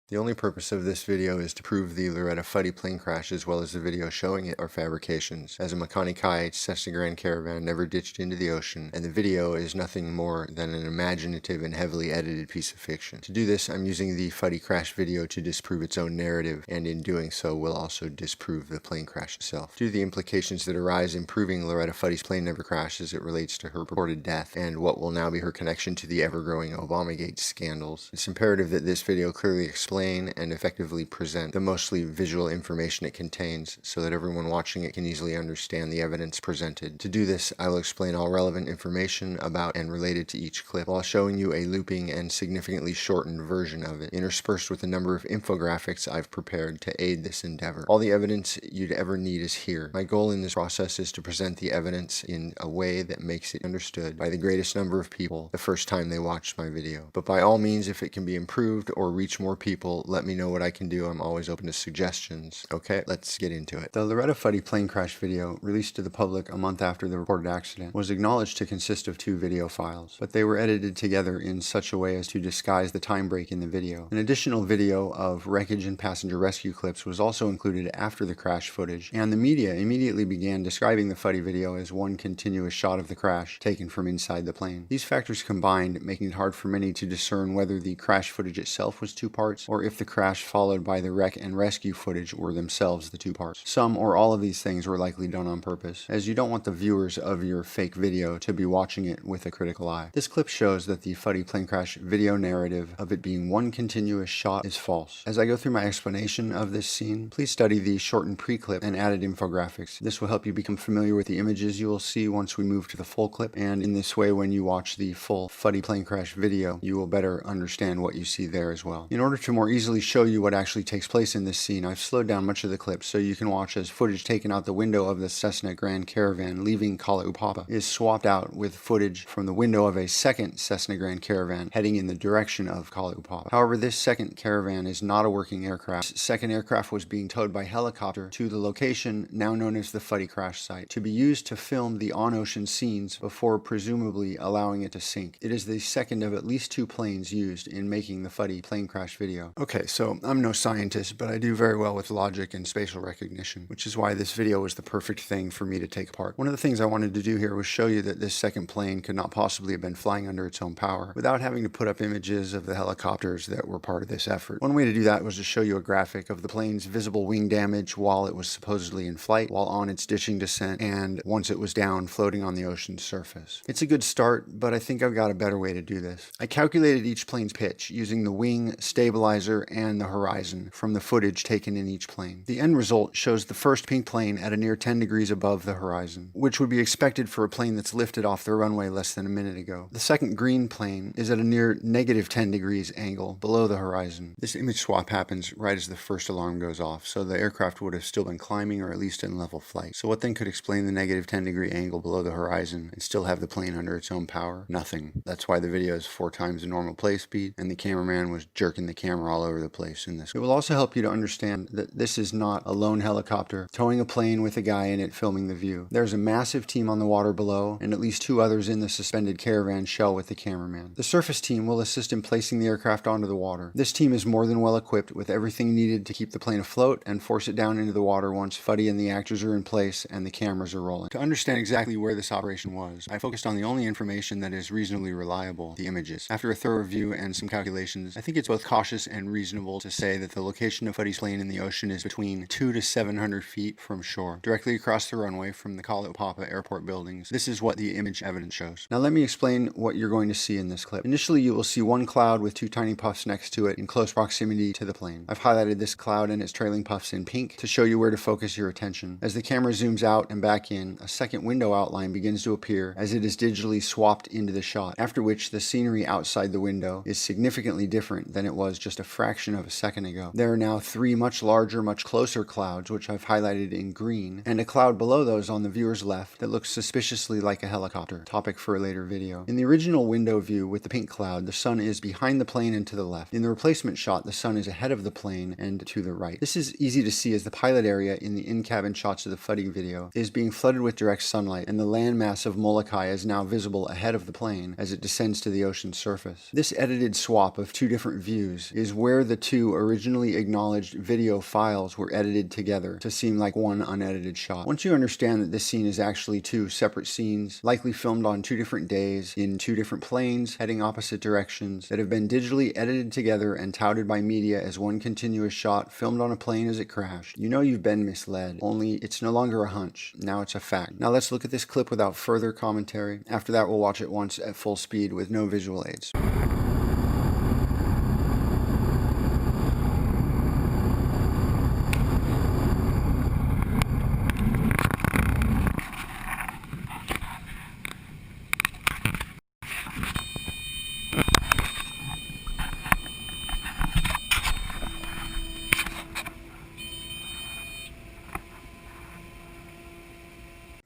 The only purpose of this video is to prove the Loretta Fuddy plane crash as well as the video showing it are fabrications, as a Molokai Cessna Grand Caravan never ditched into the ocean, and the video is nothing more than an imaginative and heavily edited piece of fiction. To do this, I'm using the Fuddy crash video to disprove its own narrative, and in doing so will also disprove the plane crash itself. Due to the implications that arise in proving Loretta Fuddy's plane never crashed as it relates to her purported death, and what will now be her connection to the ever-growing Obamagate scandals, it's imperative that this video clearly explain and effectively present the mostly visual information it contains so that everyone watching it can easily understand the evidence presented. To do this, I will explain all relevant information about and related to each clip while showing you a looping and significantly shortened version of it, interspersed with a number of infographics I've prepared to aid this endeavor. All the evidence you'd ever need is here. My goal in this process is to present the evidence in a way that makes it understood by the greatest number of people the first time they watch my video. But by all means, if it can be improved or reach more people, let me know what I can do. I'm always open to suggestions. Okay, let's get into it. The Loretta Fuddy plane crash video, released to the public a month after the reported accident, was acknowledged to consist of 2 video files, but they were edited together in such a way as to disguise the time break in the video. An additional video of wreckage and passenger rescue clips was also included after the crash footage, and the media immediately began describing the Fuddy video as one continuous shot of the crash taken from inside the plane. These factors combined, making it hard for many to discern whether the crash footage itself was 2 parts, or if the crash followed by the wreck and rescue footage were themselves the 2 parts. Some or all of these things were likely done on purpose, as you don't want the viewers of your fake video to be watching it with a critical eye. This clip shows that the Fuddy plane crash video narrative of it being one continuous shot is false. As I go through my explanation of this scene, please study the shortened pre-clip and added infographics. This will help you become familiar with the images you will see once we move to the full clip, and in this way, when you watch the full Fuddy plane crash video, you will better understand what you see there as well. In order to more easily show you what actually takes place in this scene, I've slowed down much of the clip so you can watch as footage taken out the window of the Cessna Grand Caravan leaving Kalaupapa is swapped out with footage from the window of a second Cessna Grand Caravan heading in the direction of Kalaupapa. However, this second caravan is not a working aircraft. This second aircraft was being towed by helicopter to the location now known as the Fuddy crash site to be used to film the on-ocean scenes before presumably allowing it to sink. It is the second of at least 2 planes used in making the Fuddy plane crash video. Okay, so I'm no scientist, but I do very well with logic and spatial recognition, which is why this video was the perfect thing for me to take apart. One of the things I wanted to do here was show you that this second plane could not possibly have been flying under its own power without having to put up images of the helicopters that were part of this effort. One way to do that was to show you a graphic of the plane's visible wing damage while it was supposedly in flight, while on its ditching descent, and once it was down, floating on the ocean's surface. It's a good start, but I think I've got a better way to do this. I calculated each plane's pitch using the wing, stabilizer, and the horizon from the footage taken in each plane. The end result shows the first pink plane at a near 10 degrees above the horizon, which would be expected for a plane that's lifted off the runway less than a minute ago. The second green plane is at a near negative 10 degrees angle below the horizon. This image swap happens right as the first alarm goes off, so the aircraft would have still been climbing or at least in level flight. So what then could explain the negative 10 degree angle below the horizon and still have the plane under its own power? Nothing. That's why the video is 4 times the normal play speed, and the cameraman was jerking the camera all over the place in this. It will also help you to understand that this is not a lone helicopter towing a plane with a guy in it filming the view. There's a massive team on the water below and at least 2 others in the suspended caravan shell with the cameraman. The surface team will assist in placing the aircraft onto the water. This team is more than well equipped with everything needed to keep the plane afloat and force it down into the water once Fuddy and the actors are in place and the cameras are rolling. To understand exactly where this operation was, I focused on the only information that is reasonably reliable, the images. After a thorough review and some calculations, I think it's both cautious and reasonable to say that the location of Fuddy's plane in the ocean is between 200 to 700 feet from shore, directly across the runway from the Kalaupapa airport buildings. This is what the image evidence shows. Now let me explain what you're going to see in this clip. Initially, you will see one cloud with 2 tiny puffs next to it in close proximity to the plane. I've highlighted this cloud and its trailing puffs in pink to show you where to focus your attention. As the camera zooms out and back in, a second window outline begins to appear as it is digitally swapped into the shot, after which the scenery outside the window is significantly different than it was just a fraction of a second ago. There are now 3 much larger, much closer clouds, which I've highlighted in green, and a cloud below those on the viewer's left that looks suspiciously like a helicopter, topic for a later video. In the original window view with the pink cloud, the sun is behind the plane and to the left. In the replacement shot, the sun is ahead of the plane and to the right. This is easy to see as the pilot area in the in-cabin shots of the Fuddy video is being flooded with direct sunlight, and the landmass of Molokai is now visible ahead of the plane as it descends to the ocean's surface. This edited swap of 2 different views is where the two originally acknowledged video files were edited together to seem like one unedited shot. Once you understand that this scene is actually two separate scenes, likely filmed on 2 different days, in 2 different planes, heading opposite directions, that have been digitally edited together and touted by media as one continuous shot filmed on a plane as it crashed, you know you've been misled, only it's no longer a hunch, now it's a fact. Now let's look at this clip without further commentary. After that we'll watch it once at full speed with no visual aids.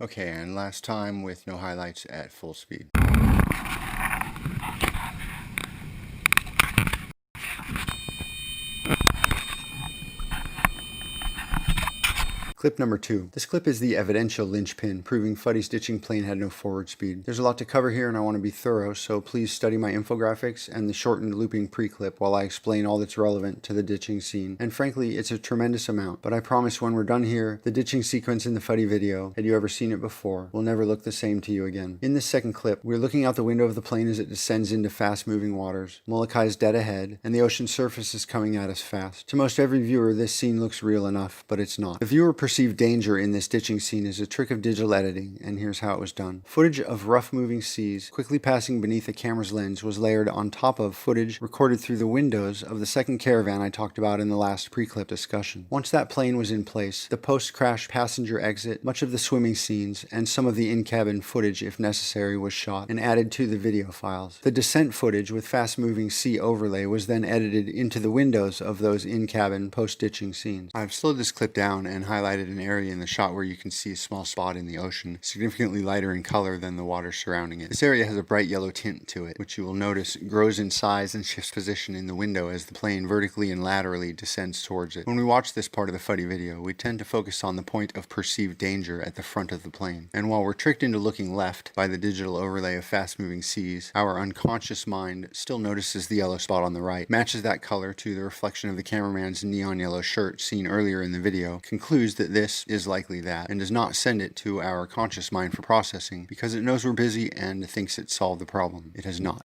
Okay, and last time with no highlights at full speed. Clip number 2. This clip is the evidential linchpin, proving Fuddy's ditching plane had no forward speed. There's a lot to cover here and I want to be thorough, so please study my infographics and the shortened looping pre-clip while I explain all that's relevant to the ditching scene. And frankly, it's a tremendous amount, but I promise when we're done here, the ditching sequence in the Fuddy video, had you ever seen it before, will never look the same to you again. In this second clip, we're looking out the window of the plane as it descends into fast-moving waters. Molokai's dead ahead, and the ocean surface is coming at us fast. To most every viewer, this scene looks real enough, but it's not. The viewer perceived danger in this ditching scene is a trick of digital editing, and here's how it was done. Footage of rough moving seas quickly passing beneath a camera's lens was layered on top of footage recorded through the windows of the second Caravan I talked about in the last pre-clip discussion. Once that plane was in place, the post-crash passenger exit, much of the swimming scenes, and some of the in-cabin footage if necessary was shot and added to the video files. The descent footage with fast-moving sea overlay was then edited into the windows of those in-cabin post-ditching scenes. I've slowed this clip down and highlighted an area in the shot where you can see a small spot in the ocean, significantly lighter in color than the water surrounding it. This area has a bright yellow tint to it, which you will notice grows in size and shifts position in the window as the plane vertically and laterally descends towards it. When we watch this part of the Fuddy video, we tend to focus on the point of perceived danger at the front of the plane. And while we're tricked into looking left by the digital overlay of fast-moving seas, our unconscious mind still notices the yellow spot on the right, matches that color to the reflection of the cameraman's neon yellow shirt seen earlier in the video, concludes that this is likely that, and does not send it to our conscious mind for processing because it knows we're busy and thinks it solved the problem. It has not.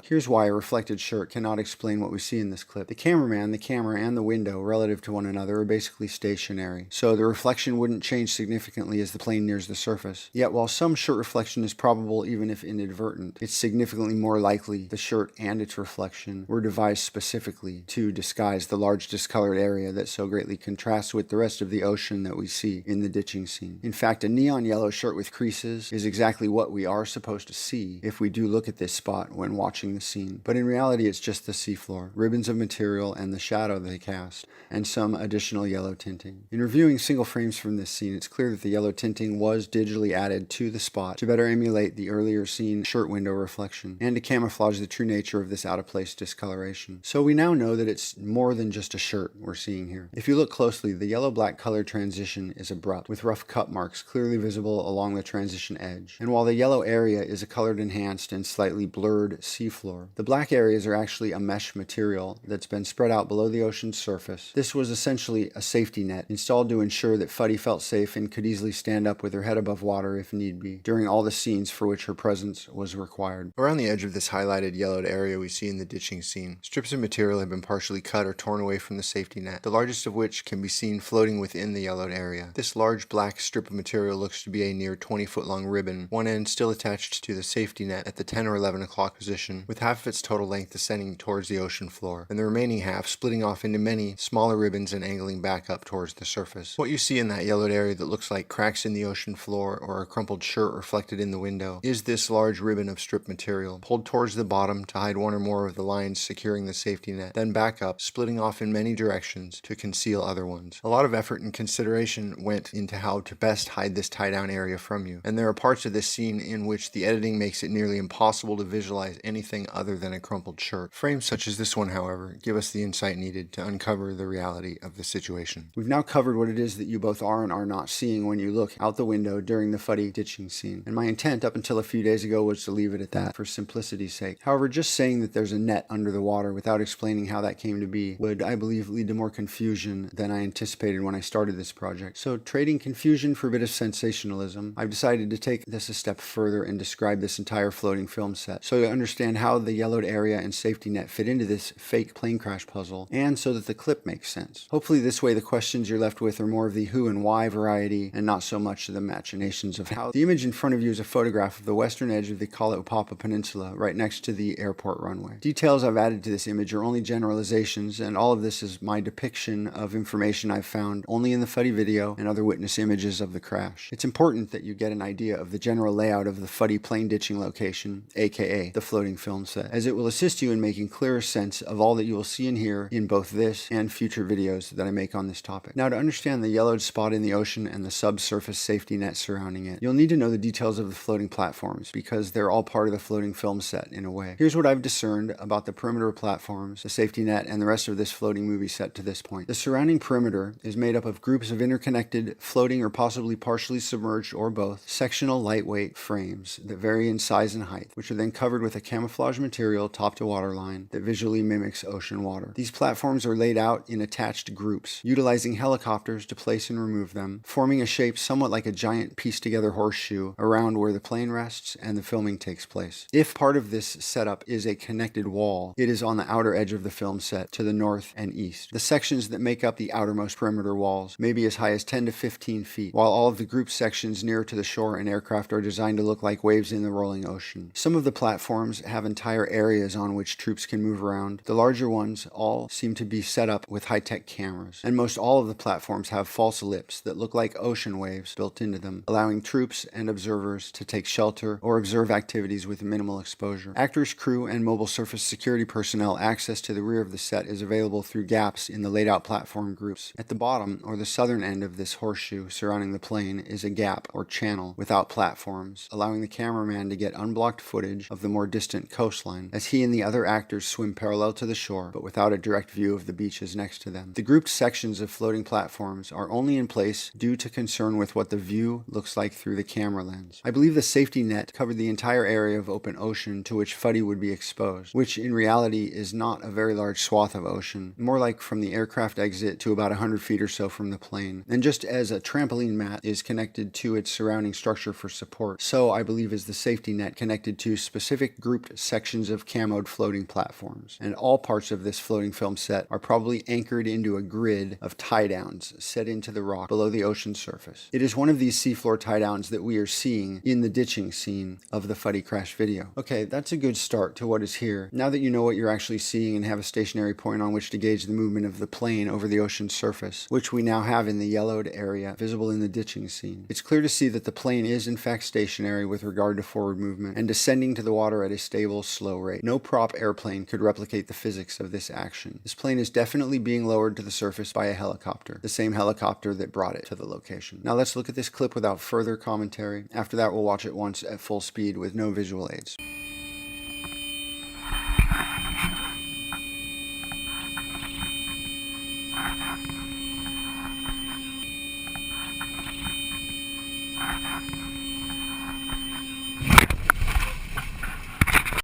Here's why a reflected shirt cannot explain what we see in this clip. The cameraman, the camera, and the window relative to one another are basically stationary, so the reflection wouldn't change significantly as the plane nears the surface. Yet while some shirt reflection is probable even if inadvertent, it's significantly more likely the shirt and its reflection were devised specifically to disguise the large discolored area that so greatly contrasts with the rest of the ocean that we see in the ditching scene. In fact, a neon yellow shirt with creases is exactly what we are supposed to see if we do look at this spot when watching the scene, but in reality it's just the seafloor, ribbons of material, and the shadow they cast, and some additional yellow tinting. In reviewing single frames from this scene, it's clear that the yellow tinting was digitally added to the spot to better emulate the earlier seen shirt window reflection, and to camouflage the true nature of this out-of-place discoloration. So we now know that it's more than just a shirt we're seeing here. If you look closely, the yellow-black color transition is abrupt, with rough cut marks clearly visible along the transition edge, and while the yellow area is a colored enhanced and slightly blurred seafloor, the black areas are actually a mesh material that's been spread out below the ocean's surface. This was essentially a safety net installed to ensure that Fuddy felt safe and could easily stand up with her head above water if need be, during all the scenes for which her presence was required. Around the edge of this highlighted yellowed area we see in the ditching scene, strips of material have been partially cut or torn away from the safety net, the largest of which can be seen floating within the yellowed area. This large black strip of material looks to be a near 20-foot long ribbon, one end still attached to the safety net at the 10 or 11 o'clock position, with half of its total length descending towards the ocean floor, and the remaining half splitting off into many smaller ribbons and angling back up towards the surface. What you see in that yellowed area that looks like cracks in the ocean floor or a crumpled shirt reflected in the window is this large ribbon of strip material, pulled towards the bottom to hide one or more of the lines securing the safety net, then back up, splitting off in many directions to conceal other ones. A lot of effort and consideration went into how to best hide this tie-down area from you, and there are parts of this scene in which the editing makes it nearly impossible to visualize anything anything other than a crumpled shirt. Frames such as this one, however, give us the insight needed to uncover the reality of the situation. We've now covered what it is that you both are and are not seeing when you look out the window during the Fuddy ditching scene, and my intent up until a few days ago was to leave it at that for simplicity's sake. However, just saying that there's a net under the water without explaining how that came to be would, I believe, lead to more confusion than I anticipated when I started this project. So, trading confusion for a bit of sensationalism, I've decided to take this a step further and describe this entire floating film set, so you understand how the yellowed area and safety net fit into this fake plane crash puzzle, and so that the clip makes sense. Hopefully this way the questions you're left with are more of the who and why variety, and not so much the machinations of how. The image in front of you is a photograph of the western edge of the Kalaupapa Peninsula, right next to the airport runway. Details I've added to this image are only generalizations, and all of this is my depiction of information I've found only in the Fuddy video and other witness images of the crash. It's important that you get an idea of the general layout of the Fuddy plane ditching location, aka the floating film set, as it will assist you in making clearer sense of all that you will see and hear in both this and future videos that I make on this topic. Now, to understand the yellowed spot in the ocean and the subsurface safety net surrounding it, you'll need to know the details of the floating platforms, because they're all part of the floating film set in a way. Here's what I've discerned about the perimeter platforms, the safety net, and the rest of this floating movie set to this point. The surrounding perimeter is made up of groups of interconnected, floating or possibly partially submerged or both, sectional lightweight frames that vary in size and height, which are then covered with a camouflage material top to waterline that visually mimics ocean water. These platforms are laid out in attached groups, utilizing helicopters to place and remove them, forming a shape somewhat like a giant pieced-together horseshoe around where the plane rests and the filming takes place. If part of this setup is a connected wall, it is on the outer edge of the film set to the north and east. The sections that make up the outermost perimeter walls may be as high as 10 to 15 feet, while all of the group sections nearer to the shore and aircraft are designed to look like waves in the rolling ocean. Some of the platforms have entire areas on which troops can move around. The larger ones all seem to be set up with high-tech cameras, and most all of the platforms have false lips that look like ocean waves built into them, allowing troops and observers to take shelter or observe activities with minimal exposure. Actors, crew, and mobile surface security personnel access to the rear of the set is available through gaps in the laid-out platform groups. At the bottom, or the southern end of this horseshoe surrounding the plane, is a gap or channel without platforms, allowing the cameraman to get unblocked footage of the more distant coastline, as he and the other actors swim parallel to the shore, but without a direct view of the beaches next to them. The grouped sections of floating platforms are only in place due to concern with what the view looks like through the camera lens. I believe the safety net covered the entire area of open ocean to which Fuddy would be exposed, which in reality is not a very large swath of ocean, more like from the aircraft exit to about 100 feet or so from the plane. And just as a trampoline mat is connected to its surrounding structure for support, so I believe is the safety net connected to specific grouped sections of camoed floating platforms. And all parts of this floating film set are probably anchored into a grid of tie-downs set into the rock below the ocean surface. It is one of these seafloor tie-downs that we are seeing in the ditching scene of the Fuddy crash video. Okay, that's a good start to what is here. Now that you know what you're actually seeing and have a stationary point on which to gauge the movement of the plane over the ocean surface, which we now have in the yellowed area visible in the ditching scene, it's clear to see that the plane is in fact stationary with regard to forward movement and descending to the water at a stable, slow rate. No prop airplane could replicate the physics of this action. This plane is definitely being lowered to the surface by a helicopter, the same helicopter that brought it to the location. Now let's look at this clip without further commentary. After that, we'll watch it once at full speed with no visual aids.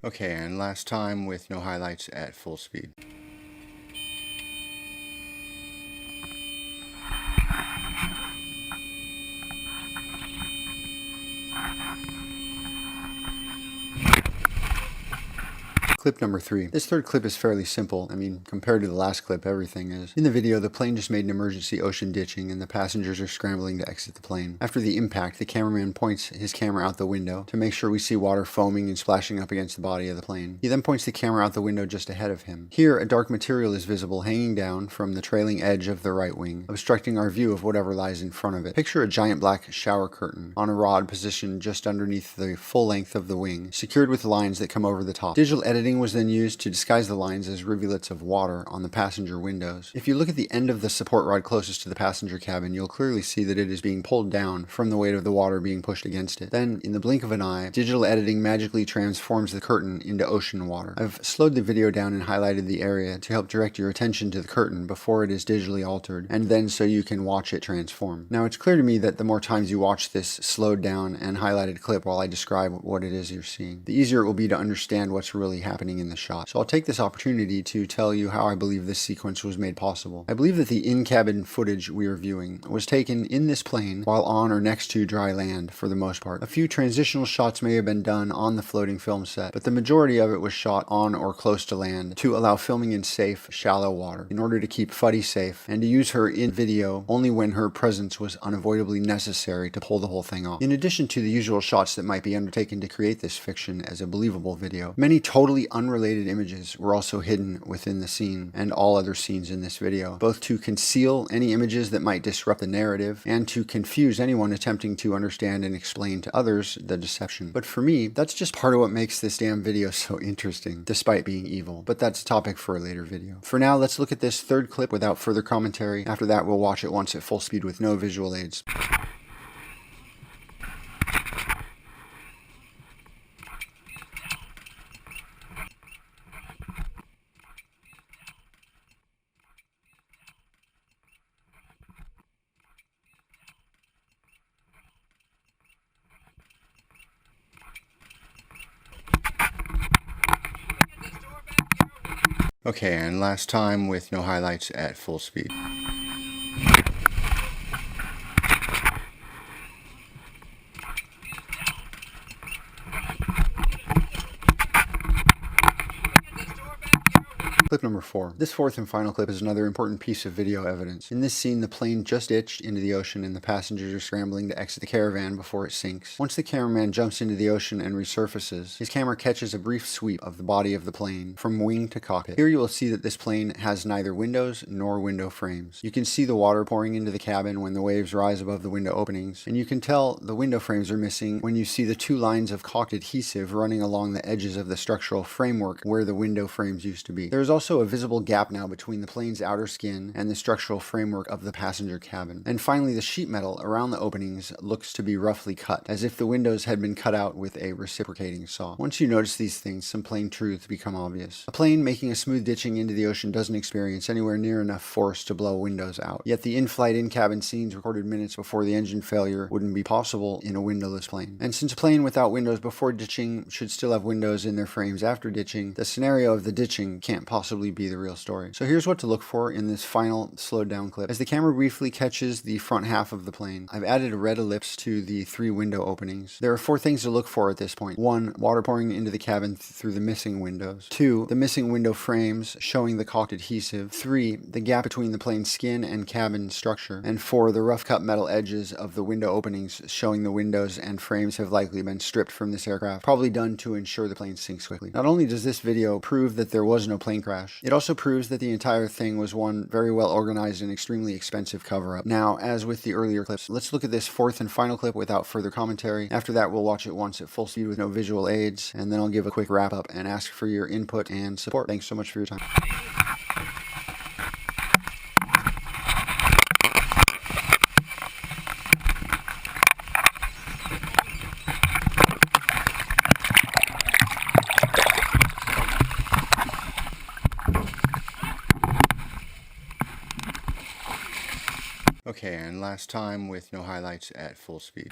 Okay, and last time with no highlights at full speed. Clip number 3. This third clip is fairly simple. I mean, compared to the last clip, everything is. In the video, the plane just made an emergency ocean ditching and the passengers are scrambling to exit the plane. After the impact, the cameraman points his camera out the window to make sure we see water foaming and splashing up against the body of the plane. He then points the camera out the window just ahead of him. Here, a dark material is visible hanging down from the trailing edge of the right wing, obstructing our view of whatever lies in front of it. Picture a giant black shower curtain on a rod positioned just underneath the full length of the wing, secured with lines that come over the top. Digital editing sifting was then used to disguise the lines as rivulets of water on the passenger windows. If you look at the end of the support rod closest to the passenger cabin, you'll clearly see that it is being pulled down from the weight of the water being pushed against it. Then, in the blink of an eye, digital editing magically transforms the curtain into ocean water. I've slowed the video down and highlighted the area to help direct your attention to the curtain before it is digitally altered, and then so you can watch it transform. Now, it's clear to me that the more times you watch this slowed down and highlighted clip while I describe what it is you're seeing, the easier it will be to understand what's really happening in the shot. So I'll take this opportunity to tell you how I believe this sequence was made possible. I believe that the in-cabin footage we are viewing was taken in this plane while on or next to dry land for the most part. A few transitional shots may have been done on the floating film set, but the majority of it was shot on or close to land to allow filming in safe, shallow water in order to keep Fuddy safe and to use her in video only when her presence was unavoidably necessary to pull the whole thing off. In addition to the usual shots that might be undertaken to create this fiction as a believable video, many totally unrelated images were also hidden within the scene and all other scenes in this video, both to conceal any images that might disrupt the narrative and to confuse anyone attempting to understand and explain to others the deception. But for me, that's just part of what makes this damn video so interesting, despite being evil. But that's a topic for a later video. For now, let's look at this third clip without further commentary. After that, we'll watch it once at full speed with no visual aids. Okay, and last time with no highlights at full speed. Clip number 4. This fourth and final clip is another important piece of video evidence. In this scene, the plane just ditched into the ocean and the passengers are scrambling to exit the caravan before it sinks. Once the cameraman jumps into the ocean and resurfaces, his camera catches a brief sweep of the body of the plane from wing to cockpit. Here you will see that this plane has neither windows nor window frames. You can see the water pouring into the cabin when the waves rise above the window openings, and you can tell the window frames are missing when you see the two lines of caulked adhesive running along the edges of the structural framework where the window frames used to be. There is also a visible gap now between the plane's outer skin and the structural framework of the passenger cabin. And finally, the sheet metal around the openings looks to be roughly cut, as if the windows had been cut out with a reciprocating saw. Once you notice these things, some plain truths become obvious. A plane making a smooth ditching into the ocean doesn't experience anywhere near enough force to blow windows out. Yet the in-flight, in-cabin scenes recorded minutes before the engine failure wouldn't be possible in a windowless plane. And since a plane without windows before ditching should still have windows in their frames after ditching, the scenario of the ditching can't possibly be the real story. So here's what to look for in this final slowed down clip. As the camera briefly catches the front half of the plane, I've added a red ellipse to the 3 window openings. There are 4 things to look for at this point. 1. Water pouring into the cabin through the missing windows. 2. The missing window frames showing the caulked adhesive. 3. The gap between the plane's skin and cabin structure. And 4. The rough cut metal edges of the window openings showing the windows and frames have likely been stripped from this aircraft, probably done to ensure the plane sinks quickly. Not only does this video prove that there was no plane crash, it also proves that the entire thing was one very well organized and extremely expensive cover-up. Now, as with the earlier clips, let's look at this fourth and final clip without further commentary. After that, we'll watch it once at full speed with no visual aids, and then I'll give a quick wrap-up and ask for your input and support. Thanks so much for your time. Okay, and last time with no highlights at full speed.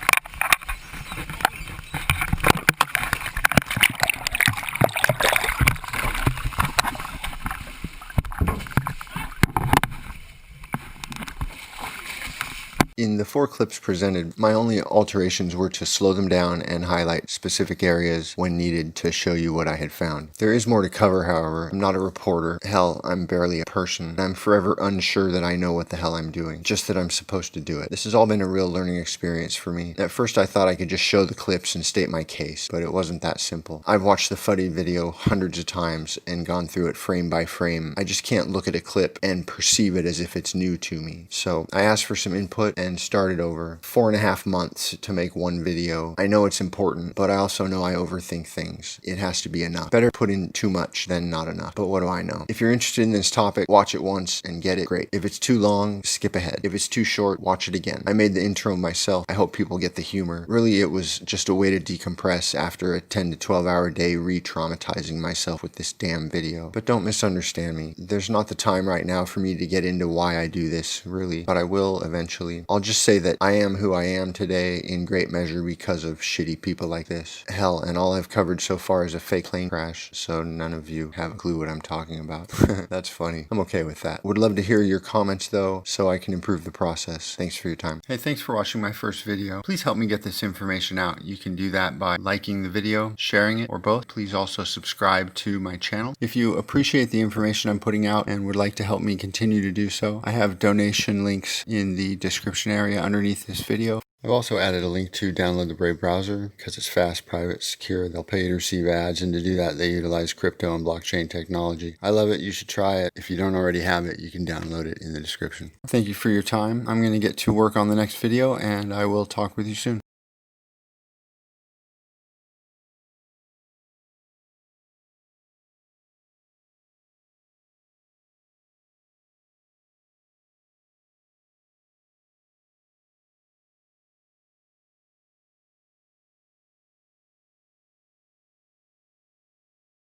In the 4 clips presented, my only alterations were to slow them down and highlight specific areas when needed to show you what I had found. There is more to cover, however. I'm not a reporter. Hell, I'm barely a person. I'm forever unsure that I know what the hell I'm doing, just that I'm supposed to do it. This has all been a real learning experience for me. At first I thought I could just show the clips and state my case, but it wasn't that simple. I've watched the Fuddy video hundreds of times and gone through it frame by frame. I just can't look at a clip and perceive it as if it's new to me. So I asked for some input and started over 4.5 months to make one video. I know it's important, but I also know I overthink things. It has to be enough. Better put in too much than not enough, but what do I know? If you're interested in this topic, watch it once and get it, great. If it's too long, skip ahead. If it's too short, watch it again. I made the intro myself. I hope people get the humor. Really, it was just a way to decompress after a 10 to 12 hour day re-traumatizing myself with this damn video. But don't misunderstand me. There's not the time right now for me to get into why I do this, really, but I will eventually. I'll just say that I am who I am today in great measure because of shitty people like this. Hell, and all I've covered so far is a fake plane crash, so none of you have a clue what I'm talking about. That's funny. I'm okay with that. Would love to hear your comments though, so I can improve the process. Thanks for your time. Hey, thanks for watching my first video. Please help me get this information out. You can do that by liking the video, sharing it, or both. Please also subscribe to my channel. If you appreciate the information I'm putting out and would like to help me continue to do so, I have donation links in the description area underneath this video. I've also added a link to download the Brave browser because it's fast, private, secure. They'll pay you to receive ads, and to do that they utilize crypto and blockchain technology. I love it. You should try it. If you don't already have it, you can download it in the description. Thank you for your time. I'm going to get to work on the next video, and I will talk with you soon.